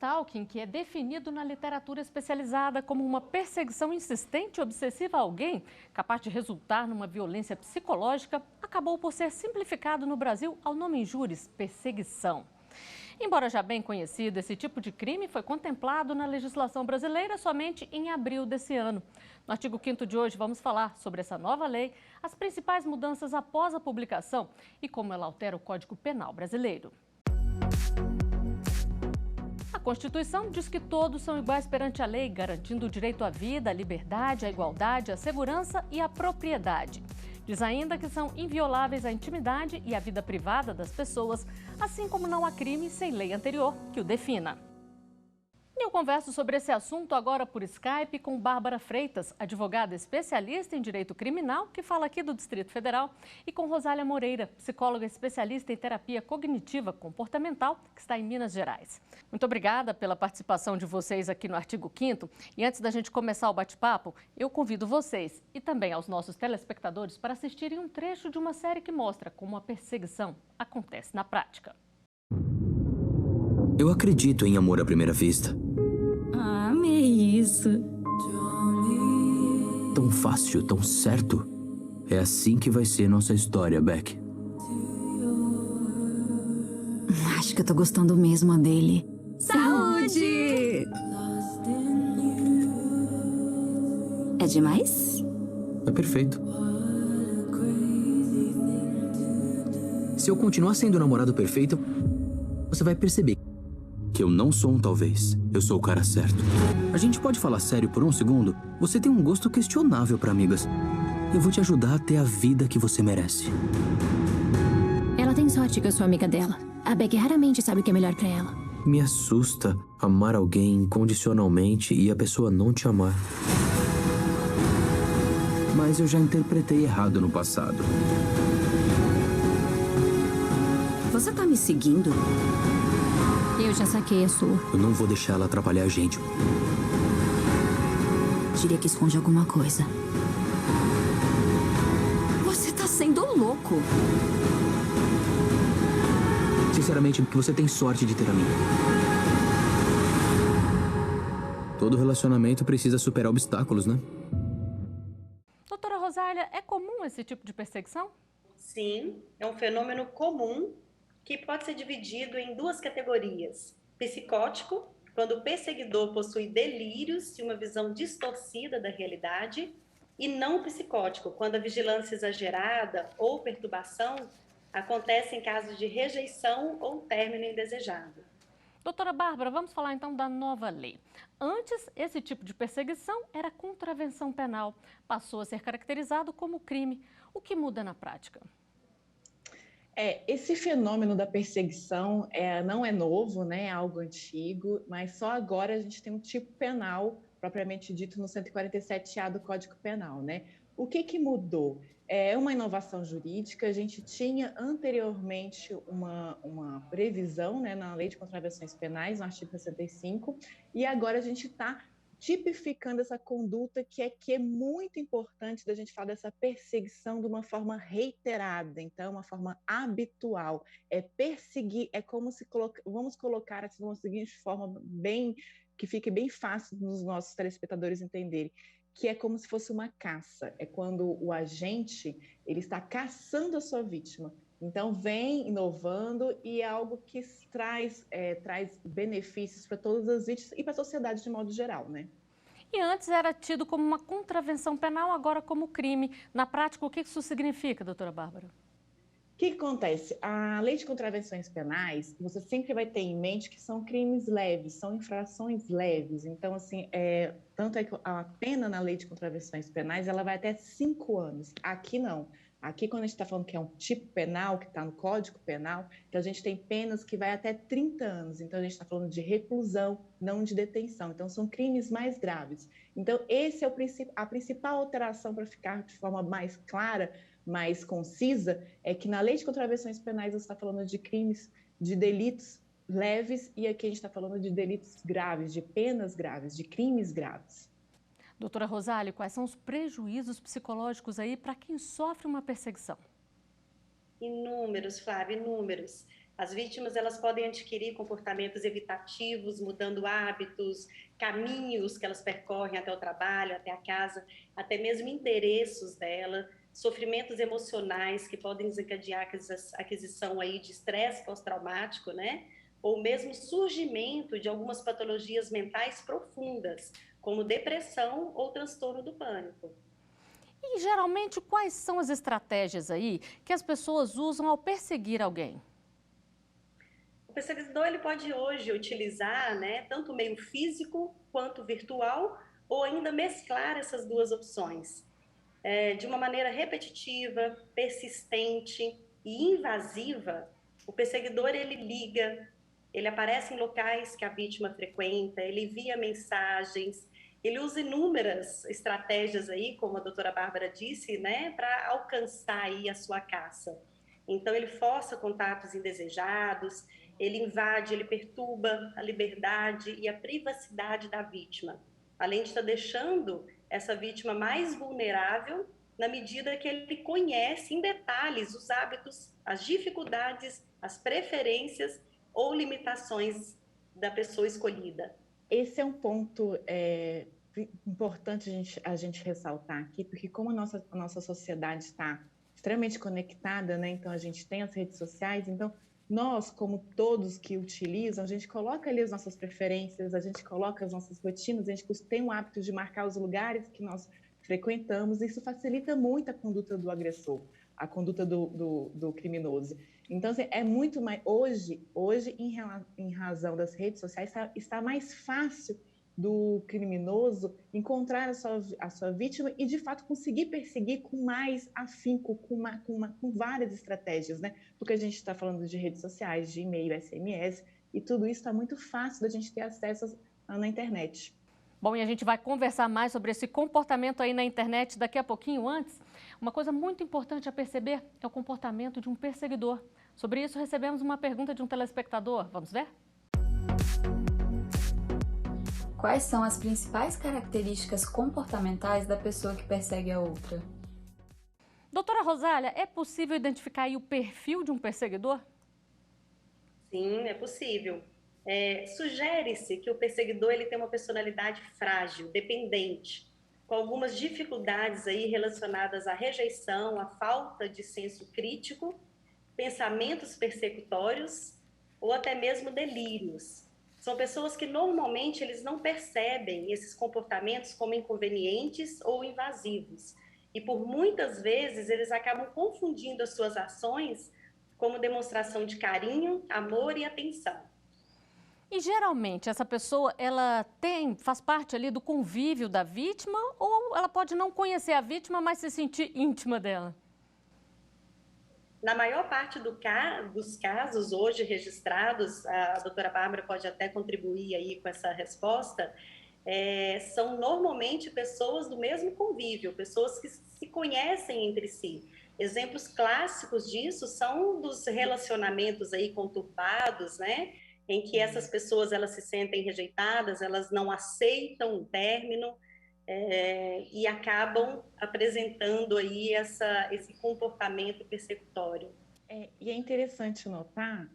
stalking, que é definido na literatura especializada como uma perseguição insistente e obsessiva a alguém, capaz de resultar numa violência psicológica, acabou por ser simplificado no Brasil ao nome em júris, perseguição. Embora já bem conhecido, esse tipo de crime foi contemplado na legislação brasileira somente em abril desse ano. No artigo 5º de hoje, vamos falar sobre essa nova lei, as principais mudanças após a publicação e como ela altera o Código Penal brasileiro. A Constituição diz que todos são iguais perante a lei, garantindo o direito à vida, à liberdade, à igualdade, à segurança e à propriedade. Diz ainda que são invioláveis a intimidade e a vida privada das pessoas, assim como não há crime sem lei anterior que o defina. Eu converso sobre esse assunto agora por Skype com Bárbara Freitas, advogada especialista em direito criminal, que fala aqui do Distrito Federal, e com Rosália Moreira, psicóloga especialista em terapia cognitiva comportamental, que está em Minas Gerais. Muito obrigada pela participação de vocês aqui no artigo 5º. E antes da gente começar o bate-papo, eu convido vocês e também aos nossos telespectadores para assistirem um trecho de uma série que mostra como a perseguição acontece na prática. Eu acredito em amor à primeira vista. Ah, amei isso. Tão fácil, tão certo. É assim que vai ser nossa história, Beck. Acho que eu tô gostando mesmo dele. Saúde! É demais? É perfeito. Se eu continuar sendo o namorado perfeito, você vai perceber que eu não sou um talvez. Eu sou o cara certo. A gente pode falar sério por um segundo? Você tem um gosto questionável pra amigas. Eu vou te ajudar a ter a vida que você merece. Ela tem sorte que eu sou amiga dela. A Beck raramente sabe o que é melhor pra ela. Me assusta amar alguém incondicionalmente e a pessoa não te amar. Mas eu já interpretei errado no passado. Você tá me seguindo? Eu já saquei a sua. Eu não vou deixar ela atrapalhar a gente. Diria que esconde alguma coisa. Você tá sendo louco. Sinceramente, que você tem sorte de ter a mim. Todo relacionamento precisa superar obstáculos, né? Doutora Rosália, é comum esse tipo de perseguição? Sim, é um fenômeno comum que pode ser dividido em duas categorias. Psicótico, quando o perseguidor possui delírios e uma visão distorcida da realidade, e não psicótico, quando a vigilância exagerada ou perturbação acontece em casos de rejeição ou término indesejado. Doutora Bárbara, vamos falar então da nova lei. Antes, esse tipo de perseguição era contravenção penal. Passou a ser caracterizado como crime. O que muda na prática? Esse fenômeno da perseguição não é novo, né? É algo antigo, mas só agora a gente tem um tipo penal, propriamente dito, no 147A do Código Penal, né? O que mudou? É uma inovação jurídica. A gente tinha anteriormente uma previsão, né, na Lei de Contravenções Penais, no artigo 65, e agora a gente está tipificando essa conduta que é muito importante da gente falar dessa perseguição de uma forma reiterada, então uma forma habitual. É perseguir, é como se vamos colocar assim, de uma seguinte forma que fique bem fácil dos nossos telespectadores entenderem, que é como se fosse uma caça. É quando o agente ele está caçando a sua vítima. Então, vem inovando e é algo que traz benefícios para todas as vítimas e para a sociedade de modo geral, né? E antes era tido como uma contravenção penal, agora como crime. Na prática, o que isso significa, doutora Bárbara? O que acontece? A Lei de Contravenções Penais, você sempre vai ter em mente que são crimes leves, são infrações leves. Então, assim, tanto é que a pena na Lei de Contravenções Penais, ela vai até 5 anos. Aqui não. Aqui, quando a gente está falando que é um tipo penal, que está no Código Penal, então a gente tem penas que vai até 30 anos. Então, a gente está falando de reclusão, não de detenção. Então, são crimes mais graves. Então, esse é a principal alteração para ficar de forma mais clara, mais concisa, é que na Lei de Contravenções Penais você está falando de crimes, de delitos leves, e aqui a gente está falando de delitos graves, de penas graves, de crimes graves. Doutora Rosália, quais são os prejuízos psicológicos aí para quem sofre uma perseguição? Inúmeros, Flávia, inúmeros. As vítimas, elas podem adquirir comportamentos evitativos, mudando hábitos, caminhos que elas percorrem até o trabalho, até a casa, até mesmo endereços dela, sofrimentos emocionais que podem desencadear a aquisição aí de estresse pós-traumático, né? Ou mesmo surgimento de algumas patologias mentais profundas, como depressão ou transtorno do pânico. E, geralmente, quais são as estratégias aí que as pessoas usam ao perseguir alguém? O perseguidor, ele pode hoje utilizar, né, tanto o meio físico quanto virtual, ou ainda mesclar essas duas opções. De uma maneira repetitiva, persistente e invasiva, o perseguidor, ele liga, ele aparece em locais que a vítima frequenta, ele envia mensagens, ele usa inúmeras estratégias aí, como a doutora Bárbara disse, né, para alcançar aí a sua caça. Então, ele força contatos indesejados, ele invade, ele perturba a liberdade e a privacidade da vítima, além de estar deixando essa vítima mais vulnerável na medida que ele conhece em detalhes os hábitos, as dificuldades, as preferências ou limitações da pessoa escolhida. Esse é um ponto importante a gente ressaltar aqui, porque como a nossa sociedade está extremamente conectada, né? Então a gente tem as redes sociais, então nós, como todos que utilizam, a gente coloca ali as nossas preferências, a gente coloca as nossas rotinas, a gente tem o hábito de marcar os lugares que nós frequentamos, e isso facilita muito a conduta do agressor, a conduta do criminoso. Então, assim, é muito mais... Hoje em razão das redes sociais, está mais fácil do criminoso encontrar a sua vítima e, de fato, conseguir perseguir com mais afinco, com várias estratégias, né? Porque a gente está falando de redes sociais, de e-mail, SMS, e tudo isso está muito fácil da gente ter acesso na internet. Bom, e a gente vai conversar mais sobre esse comportamento aí na internet daqui a pouquinho. Antes, uma coisa muito importante a perceber é o comportamento de um perseguidor. Sobre isso, recebemos uma pergunta de um telespectador. Vamos ver? Quais são as principais características comportamentais da pessoa que persegue a outra? Doutora Rosália, é possível identificar aí o perfil de um perseguidor? Sim, é possível. Sugere-se que o perseguidor ele tem uma personalidade frágil, dependente, com algumas dificuldades aí relacionadas à rejeição, à falta de senso crítico, pensamentos persecutórios ou até mesmo delírios. São pessoas que normalmente eles não percebem esses comportamentos como inconvenientes ou invasivos. E por muitas vezes eles acabam confundindo as suas ações como demonstração de carinho, amor e atenção. E geralmente essa pessoa, ela faz parte ali do convívio da vítima, ou ela pode não conhecer a vítima, mas se sentir íntima dela? Na maior parte dos casos hoje registrados, a doutora Bárbara pode até contribuir aí com essa resposta, são normalmente pessoas do mesmo convívio, pessoas que se conhecem entre si. Exemplos clássicos disso são dos relacionamentos aí conturbados, né? Em que essas pessoas elas se sentem rejeitadas, elas não aceitam o término e acabam apresentando aí esse comportamento persecutório. E é interessante notar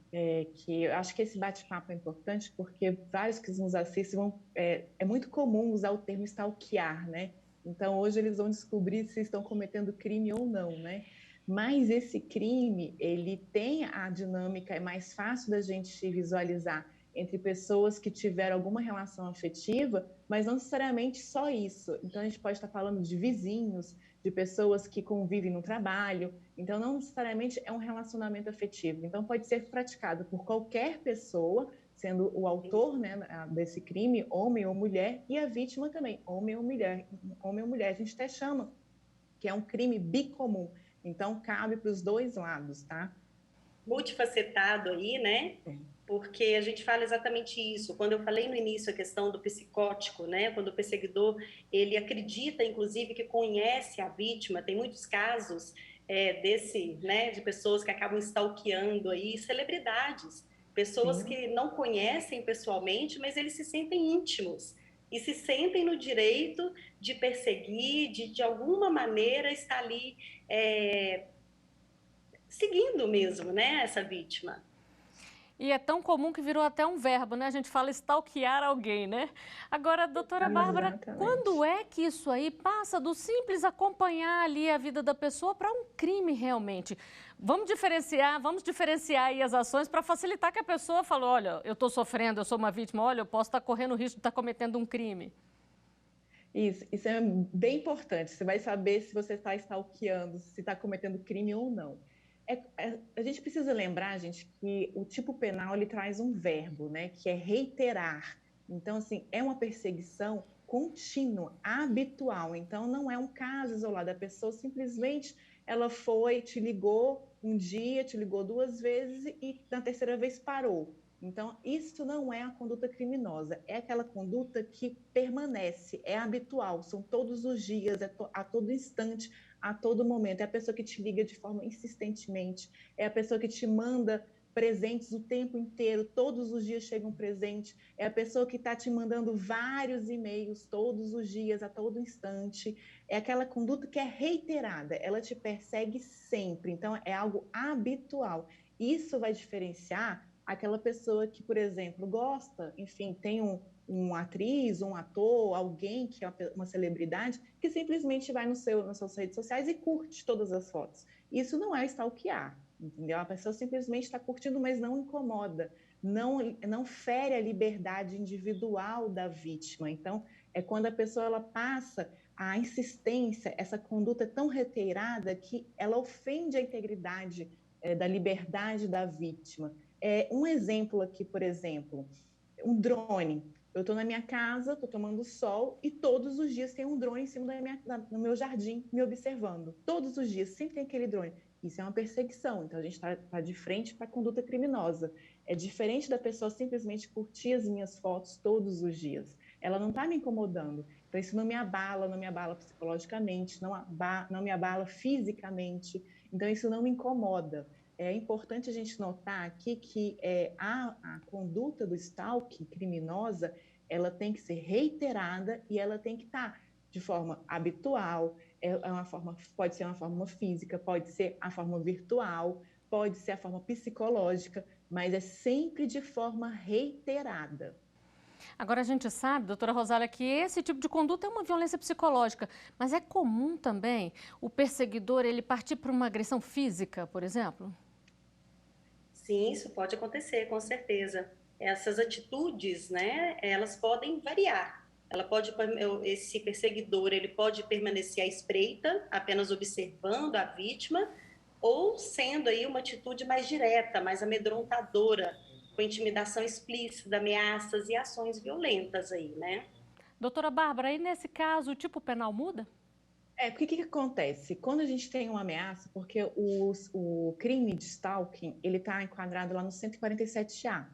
que eu acho que esse bate-papo é importante porque vários que nos assistem é muito comum usar o termo stalkear, né? Então hoje eles vão descobrir se estão cometendo crime ou não, né? Mas esse crime, ele tem a dinâmica, é mais fácil da gente visualizar entre pessoas que tiveram alguma relação afetiva, mas não necessariamente só isso. Então, a gente pode estar falando de vizinhos, de pessoas que convivem no trabalho. Então, não necessariamente é um relacionamento afetivo. Então, pode ser praticado por qualquer pessoa, sendo o autor, né, desse crime, homem ou mulher, e a vítima também, homem ou mulher. Homem ou mulher, a gente até chama que é um crime bicomum. Então, cabe para os dois lados, tá? Multifacetado aí, né? Porque a gente fala exatamente isso. Quando eu falei no início a questão do psicótico, né? Quando o perseguidor, ele acredita, inclusive, que conhece a vítima. Tem muitos casos né? De pessoas que acabam stalkeando aí celebridades. Pessoas que não conhecem pessoalmente, mas eles se sentem íntimos. E se sentem no direito de perseguir, de alguma maneira estar ali seguindo mesmo, né, essa vítima. E é tão comum que virou até um verbo, né? A gente fala stalkear alguém, né? Agora, doutora Bárbara, Exatamente. quando é que isso aí passa do simples acompanhar ali a vida da pessoa para um crime realmente? Vamos diferenciar aí as ações para facilitar que a pessoa fale, olha, eu estou sofrendo, eu sou uma vítima, olha, eu posso estar correndo o risco de estar cometendo um crime. Isso é bem importante. Você vai saber se você está stalkeando, se está cometendo crime ou não. A gente precisa lembrar, gente, que o tipo penal ele traz um verbo, né, que é reiterar. Então, assim, é uma perseguição contínua, habitual. Então, não é um caso isolado. A pessoa simplesmente ela foi, te ligou um dia, te ligou 2 vezes e na terceira vez parou. Então, isso não é a conduta criminosa, é aquela conduta que permanece, é habitual, são todos os dias, a todo instante, a todo momento. É a pessoa que te liga de forma insistentemente, é a pessoa que te manda presentes o tempo inteiro, todos os dias chega um presente, é a pessoa que está te mandando vários e-mails todos os dias, a todo instante. É aquela conduta que é reiterada, ela te persegue sempre, então é algo habitual. Isso vai diferenciar aquela pessoa que, por exemplo, gosta, enfim, tem uma atriz, um ator, alguém que é uma celebridade, que simplesmente vai nas suas redes sociais e curte todas as fotos. Isso não é stalkear, entendeu? A pessoa simplesmente está curtindo, mas não incomoda, não fere a liberdade individual da vítima. Então, é quando a pessoa ela passa a insistência, essa conduta é tão reiterada que ela ofende a integridade da liberdade da vítima. Um exemplo aqui, por exemplo, um drone. Eu estou na minha casa, estou tomando sol e todos os dias tem um drone em cima no meu jardim me observando. Todos os dias, sempre tem aquele drone. Isso é uma perseguição, então a gente está de frente para a conduta criminosa. É diferente da pessoa simplesmente curtir as minhas fotos todos os dias. Ela não está me incomodando. Então isso não me abala psicologicamente, não me abala fisicamente. Então isso não me incomoda. É importante a gente notar aqui que a conduta do stalking criminosa, ela tem que ser reiterada e ela tem que estar de forma habitual, pode ser uma forma física, pode ser a forma virtual, pode ser a forma psicológica, mas é sempre de forma reiterada. Agora, a gente sabe, doutora Rosália, que esse tipo de conduta é uma violência psicológica, mas é comum também o perseguidor ele partir para uma agressão física, por exemplo? Sim, isso pode acontecer, com certeza. Essas atitudes, né, elas podem variar. Esse perseguidor, ele pode permanecer à espreita, apenas observando a vítima, ou sendo aí uma atitude mais direta, mais amedrontadora, com intimidação explícita, ameaças e ações violentas aí, né? Doutora Bárbara, aí nesse caso o tipo penal muda? Porque o que acontece? Quando a gente tem uma ameaça, porque o crime de stalking, ele está enquadrado lá no 147A.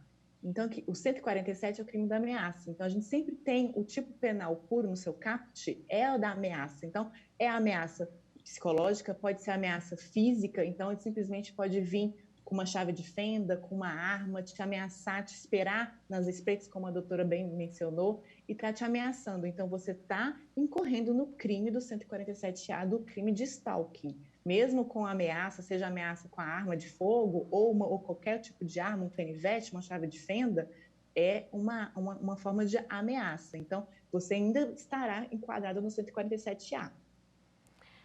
Então, o 147 é o crime da ameaça. Então, a gente sempre tem o tipo penal puro no seu caput, é o da ameaça. Então, é a ameaça psicológica, pode ser ameaça física, então ele simplesmente pode vir com uma chave de fenda, com uma arma, te ameaçar, te esperar nas espreitas, como a doutora bem mencionou, e está te ameaçando. Então, você está incorrendo no crime do 147A, do crime de stalking. Mesmo com ameaça, seja ameaça com a arma de fogo ou qualquer tipo de arma, um canivete, uma chave de fenda, é uma forma de ameaça. Então, você ainda estará enquadrado no 147A.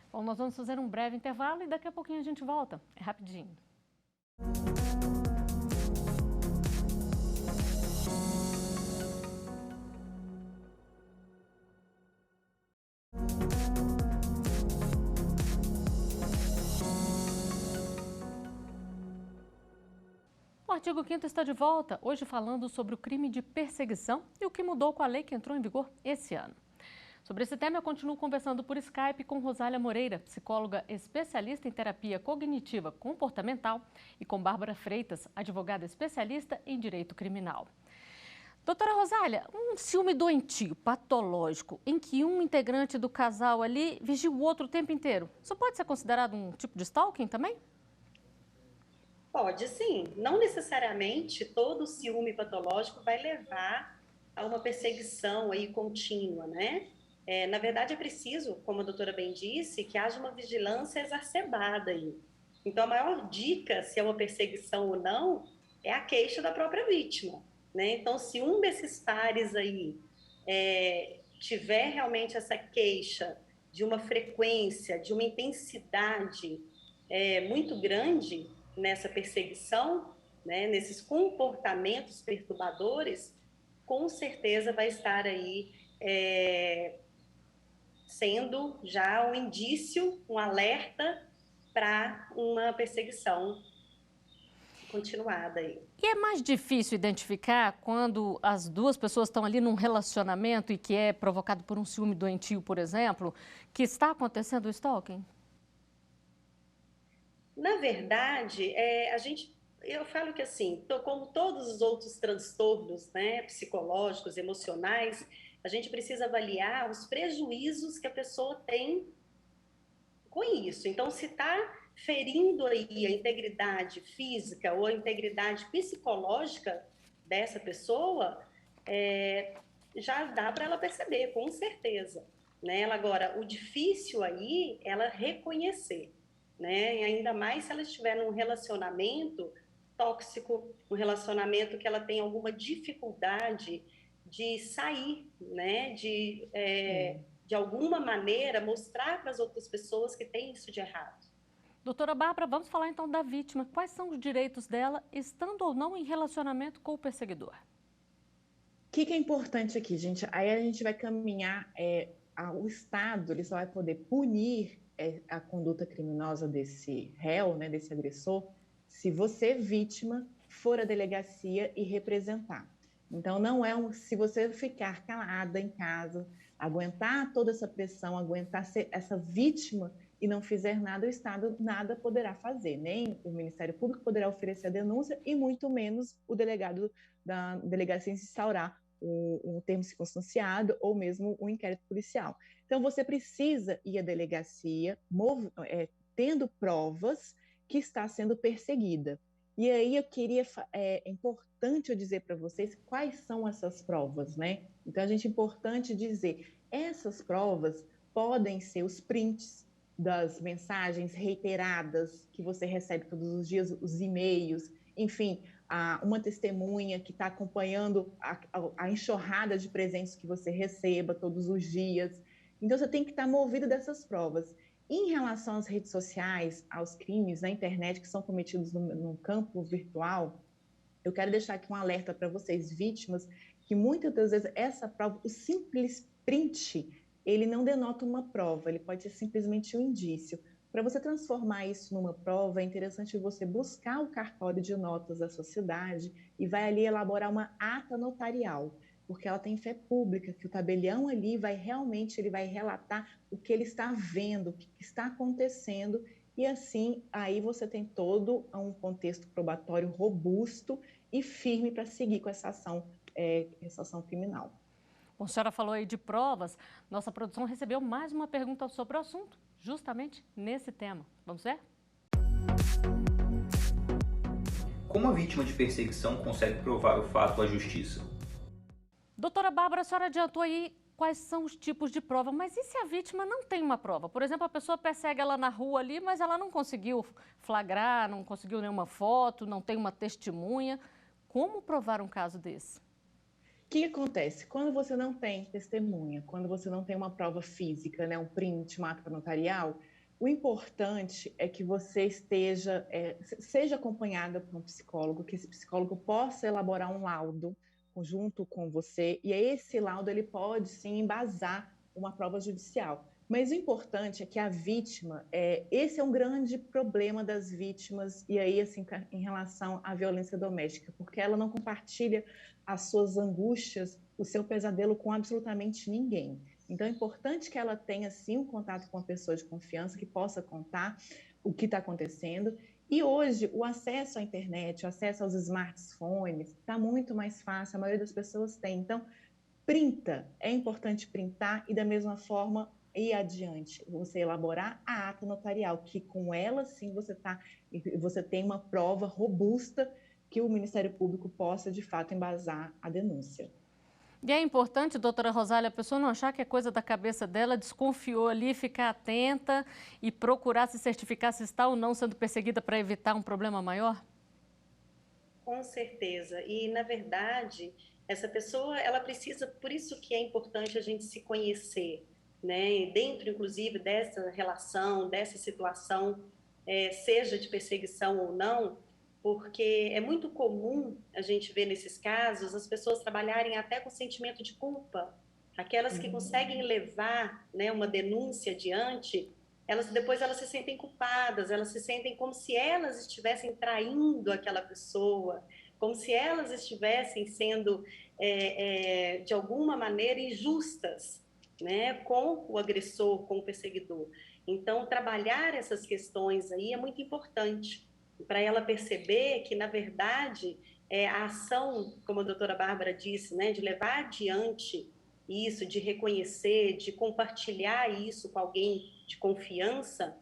Bom, nós vamos fazer um breve intervalo e daqui a pouquinho a gente volta. É rapidinho. O artigo 5º está de volta, hoje falando sobre o crime de perseguição e o que mudou com a lei que entrou em vigor esse ano. Sobre esse tema, eu continuo conversando por Skype com Rosália Moreira, psicóloga especialista em terapia cognitiva comportamental, e com Bárbara Freitas, advogada especialista em direito criminal. Doutora Rosália, um ciúme doentio, patológico, em que um integrante do casal ali vigia o outro o tempo inteiro, isso pode ser considerado um tipo de stalking também? Pode sim, não necessariamente todo ciúme patológico vai levar a uma perseguição aí contínua, né? Na verdade, é preciso, como a doutora bem disse, que haja uma vigilância exacerbada aí. Então, a maior dica, se é uma perseguição ou não, é a queixa da própria vítima, né? Então, se um desses pares aí tiver realmente essa queixa de uma frequência, de uma intensidade muito grande nessa perseguição, né, nesses comportamentos perturbadores, com certeza vai estar aí sendo já um indício, um alerta para uma perseguição continuada aí. E é mais difícil identificar quando as duas pessoas estão ali num relacionamento e que é provocado por um ciúme doentio, por exemplo, que está acontecendo o stalking? Na verdade, eu falo que assim, como todos os outros transtornos, né, psicológicos, emocionais, a gente precisa avaliar os prejuízos que a pessoa tem com isso. Então, se está ferindo aí a integridade física ou a integridade psicológica dessa pessoa, já dá para ela perceber, com certeza. Né? Agora, o difícil aí é ela reconhecer, né? E ainda mais se ela estiver num relacionamento tóxico, um relacionamento que ela tem alguma dificuldade de sair, né? De alguma maneira mostrar para as outras pessoas que tem isso de errado. Doutora Bárbara, vamos falar então da vítima. Quais são os direitos dela, estando ou não em relacionamento com o perseguidor? O que é importante aqui, gente? Aí a gente vai caminhar, o Estado ele só vai poder punir a conduta criminosa desse réu, né, desse agressor, se você, vítima, for à delegacia e representar. Então, não se você ficar calada em casa, aguentar toda essa pressão, aguentar ser essa vítima e não fizer nada, o Estado nada poderá fazer. Nem o Ministério Público poderá oferecer a denúncia e muito menos o delegado da delegacia instaurar um termo circunstanciado ou mesmo um inquérito policial. Então, você precisa ir à delegacia tendo provas que está sendo perseguida. E aí é importante eu dizer para vocês quais são essas provas, né? Então, é importante dizer, essas provas podem ser os prints das mensagens reiteradas que você recebe todos os dias, os e-mails, enfim, uma testemunha que está acompanhando a enxurrada de presentes que você receba todos os dias. Então, você tem que estar movido dessas provas. Em relação às redes sociais, aos crimes na internet que são cometidos no campo virtual, eu quero deixar aqui um alerta para vocês, vítimas, que muitas das vezes essa prova, o simples print, ele não denota uma prova, ele pode ser simplesmente um indício. Para você transformar isso numa prova, é interessante você buscar o cartório de notas da sua cidade e vai ali elaborar uma ata notarial, porque ela tem fé pública, que o tabelião ali ele vai relatar o que ele está vendo, o que está acontecendo, e assim, aí você tem todo um contexto probatório robusto e firme para seguir com essa ação criminal. Bom, a senhora falou aí de provas, nossa produção recebeu mais uma pergunta sobre o assunto, justamente nesse tema. Vamos ver? Como a vítima de perseguição consegue provar o fato à justiça? Doutora Bárbara, a senhora adiantou aí quais são os tipos de prova, mas e se a vítima não tem uma prova? Por exemplo, a pessoa persegue ela na rua ali, mas ela não conseguiu flagrar, não conseguiu nenhuma foto, não tem uma testemunha. Como provar um caso desse? O que acontece? Quando você não tem testemunha, quando você não tem uma prova física, né, um print, uma ata notarial, o importante é que você seja acompanhada por um psicólogo, que esse psicólogo possa elaborar um laudo junto com você, e esse laudo ele pode sim embasar uma prova judicial. Mas o importante é que a vítima, esse é um grande problema das vítimas, e aí assim, em relação à violência doméstica, porque ela não compartilha as suas angústias, o seu pesadelo com absolutamente ninguém. Então é importante que ela tenha sim um contato com uma pessoa de confiança, que possa contar o que está acontecendo. E hoje, o acesso à internet, o acesso aos smartphones, está muito mais fácil, a maioria das pessoas tem. Então, é importante printar e, da mesma forma, ir adiante. Você elaborar a ata notarial, que com ela, sim, você tem uma prova robusta que o Ministério Público possa, de fato, embasar a denúncia. E é importante, doutora Rosália, a pessoa não achar que é coisa da cabeça dela, desconfiou ali, ficar atenta e procurar se certificar se está ou não sendo perseguida para evitar um problema maior? Com certeza. E, na verdade, essa pessoa, ela precisa, por isso que é importante a gente se conhecer, né? E dentro, inclusive, dessa relação, dessa situação, seja de perseguição ou não, porque é muito comum a gente ver nesses casos as pessoas trabalharem até com sentimento de culpa. Aquelas que conseguem levar, né, uma denúncia adiante, depois elas se sentem culpadas, elas se sentem como se elas estivessem traindo aquela pessoa, como se elas estivessem sendo, de alguma maneira, injustas, né, com o agressor, com o perseguidor. Então, trabalhar essas questões aí é muito importante, para ela perceber que, na verdade, a ação, como a doutora Bárbara disse, né, de levar adiante isso, de reconhecer, de compartilhar isso com alguém de confiança,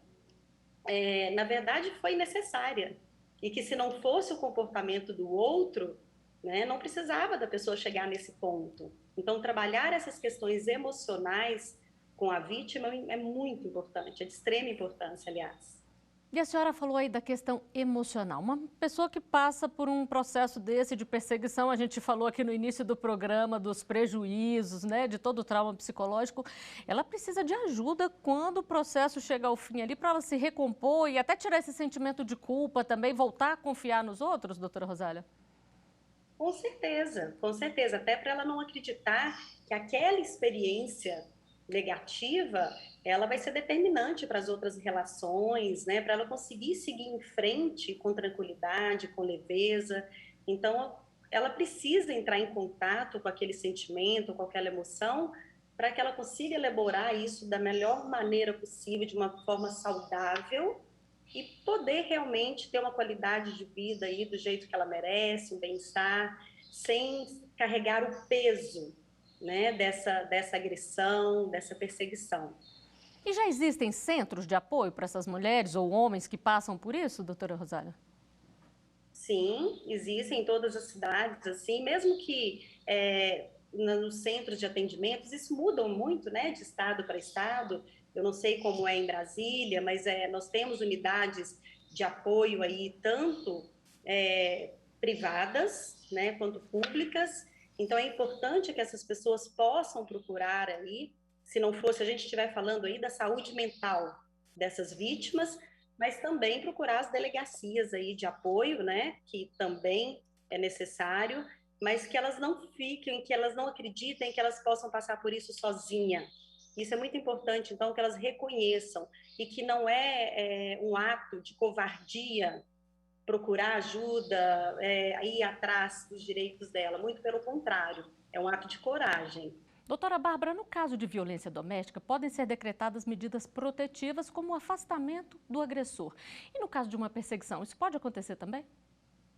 na verdade foi necessária. E que se não fosse o comportamento do outro, né, não precisava da pessoa chegar nesse ponto. Então, trabalhar essas questões emocionais com a vítima é muito importante, é de extrema importância, aliás. E a senhora falou aí da questão emocional. Uma pessoa que passa por um processo desse de perseguição, a gente falou aqui no início do programa dos prejuízos, né, de todo o trauma psicológico, ela precisa de ajuda quando o processo chega ao fim ali para ela se recompor e até tirar esse sentimento de culpa também, voltar a confiar nos outros, doutora Rosália? Com certeza, até para ela não acreditar que aquela experiência negativa, ela vai ser determinante para as outras relações, né? Para ela conseguir seguir em frente com tranquilidade, com leveza. Então, ela precisa entrar em contato com aquele sentimento, com aquela emoção, para que ela consiga elaborar isso da melhor maneira possível, de uma forma saudável, e poder realmente ter uma qualidade de vida aí do jeito que ela merece, um bem-estar, sem carregar o peso, né, dessa agressão, dessa perseguição. E já existem centros de apoio para essas mulheres ou homens que passam por isso, doutora Rosália? Sim, existem em todas as cidades, assim, mesmo que nos centros de atendimentos, isso muda muito, né, de estado para estado. Eu não sei como é em Brasília, mas nós temos unidades de apoio aí, tanto privadas, né, quanto públicas. Então, é importante que essas pessoas possam procurar aí, se a gente estiver falando aí da saúde mental dessas vítimas, mas também procurar as delegacias aí de apoio, né, que também é necessário, mas que elas não fiquem, que elas não acreditem que elas possam passar por isso sozinha. Isso é muito importante, então, que elas reconheçam e que não é um ato de covardia procurar ajuda, ir atrás dos direitos dela, muito pelo contrário, é um ato de coragem. Doutora Bárbara, no caso de violência doméstica, podem ser decretadas medidas protetivas como o afastamento do agressor. E no caso de uma perseguição, isso pode acontecer também? O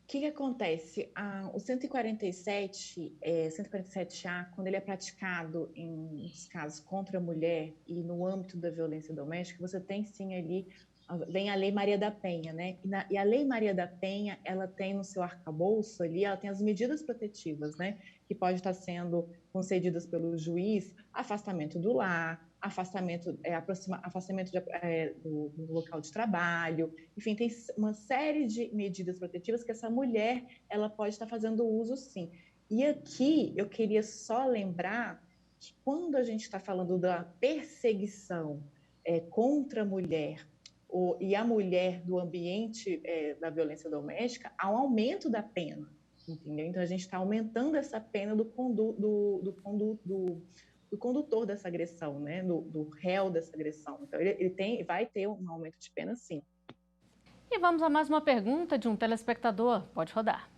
que acontece? O 147A, quando ele é praticado em casos contra a mulher e no âmbito da violência doméstica, você tem sim ali, vem a Lei Maria da Penha, né? E a Lei Maria da Penha, ela tem no seu arcabouço ali, ela tem as medidas protetivas, né? Que pode estar sendo concedidas pelo juiz, afastamento do lar, afastamento do local de trabalho, enfim, tem uma série de medidas protetivas que essa mulher ela pode estar fazendo uso, sim. E aqui eu queria só lembrar que quando a gente está falando da perseguição contra a mulher e a mulher do ambiente da violência doméstica, há um aumento da pena, entendeu? Então a gente está aumentando essa pena do condutor dessa agressão, né? Do réu dessa agressão. Então, vai ter um aumento de pena, sim. E vamos a mais uma pergunta de um telespectador. Pode rodar.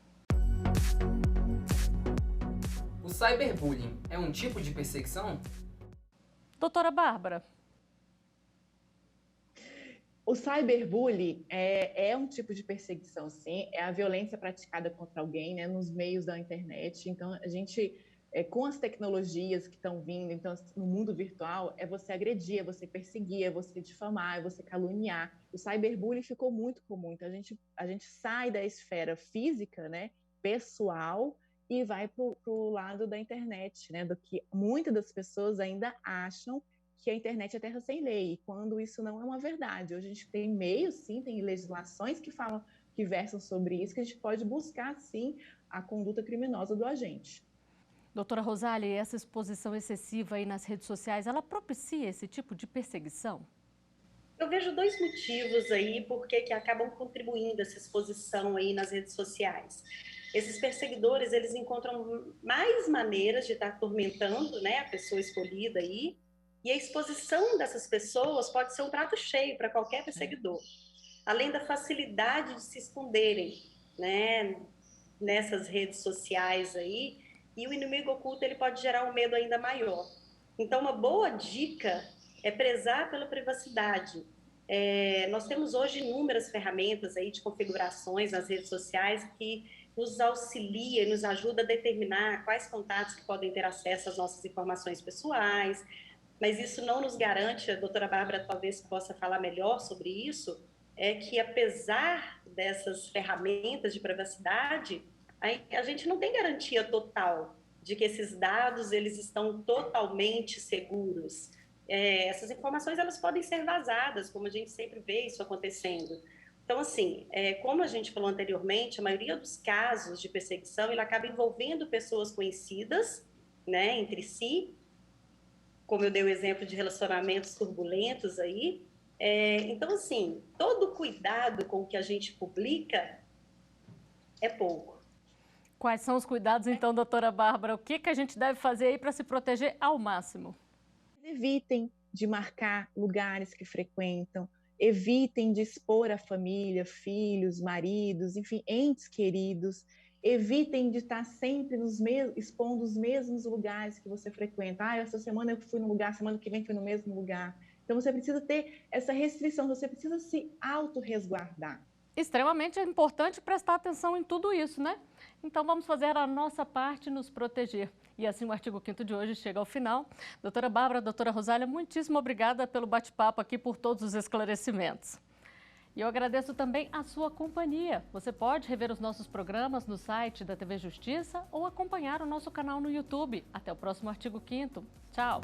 O cyberbullying é um tipo de perseguição? Doutora Bárbara. O cyberbullying é um tipo de perseguição, sim. É a violência praticada contra alguém, né, nos meios da internet. Então, a gente... com as tecnologias que estão vindo, então, no mundo virtual, é você agredir, é você perseguir, é você difamar, é você caluniar. O cyberbullying ficou muito comum. Então, a gente sai da esfera física, né, pessoal, e vai para o lado da internet, né, do que muitas das pessoas ainda acham que a internet é terra sem lei, quando isso não é uma verdade. Hoje a gente tem meios, sim, tem legislações que falam que versam sobre isso, que a gente pode buscar, sim, a conduta criminosa do agente. Doutora Rosália, essa exposição excessiva aí nas redes sociais, ela propicia esse tipo de perseguição? Eu vejo dois motivos aí porque que acabam contribuindo essa exposição aí nas redes sociais. Esses perseguidores, eles encontram mais maneiras de estar atormentando, né, a pessoa escolhida aí, e a exposição dessas pessoas pode ser um prato cheio para qualquer perseguidor. Além da facilidade de se esconderem, né, nessas redes sociais aí, e o inimigo oculto ele pode gerar um medo ainda maior. Então, uma boa dica é prezar pela privacidade. Nós temos hoje inúmeras ferramentas aí de configurações nas redes sociais que nos auxilia e nos ajuda a determinar quais contatos que podem ter acesso às nossas informações pessoais, mas isso não nos garante, a doutora Bárbara talvez possa falar melhor sobre isso, é que apesar dessas ferramentas de privacidade, a gente não tem garantia total de que esses dados eles estão totalmente seguros. Essas informações elas podem ser vazadas, como a gente sempre vê isso acontecendo. Então, assim, como a gente falou anteriormente, a maioria dos casos de perseguição ele acaba envolvendo pessoas conhecidas, né, entre si, como eu dei o exemplo de relacionamentos turbulentos aí. Então, assim, todo cuidado com o que a gente publica é pouco. Quais são os cuidados, então, doutora Bárbara? O que a gente deve fazer aí para se proteger ao máximo? Evitem de marcar lugares que frequentam, evitem de expor a família, filhos, maridos, enfim, entes queridos. Evitem de estar sempre expondo os mesmos lugares que você frequenta. Essa semana eu fui num lugar, semana que vem fui no mesmo lugar. Então, você precisa ter essa restrição, você precisa se autorresguardar. Extremamente importante prestar atenção em tudo isso, né? Então, vamos fazer a nossa parte e nos proteger. E assim o artigo 5º de hoje chega ao final. Doutora Bárbara, doutora Rosália, muitíssimo obrigada pelo bate-papo aqui, por todos os esclarecimentos. E eu agradeço também a sua companhia. Você pode rever os nossos programas no site da TV Justiça ou acompanhar o nosso canal no YouTube. Até o próximo artigo 5º. Tchau!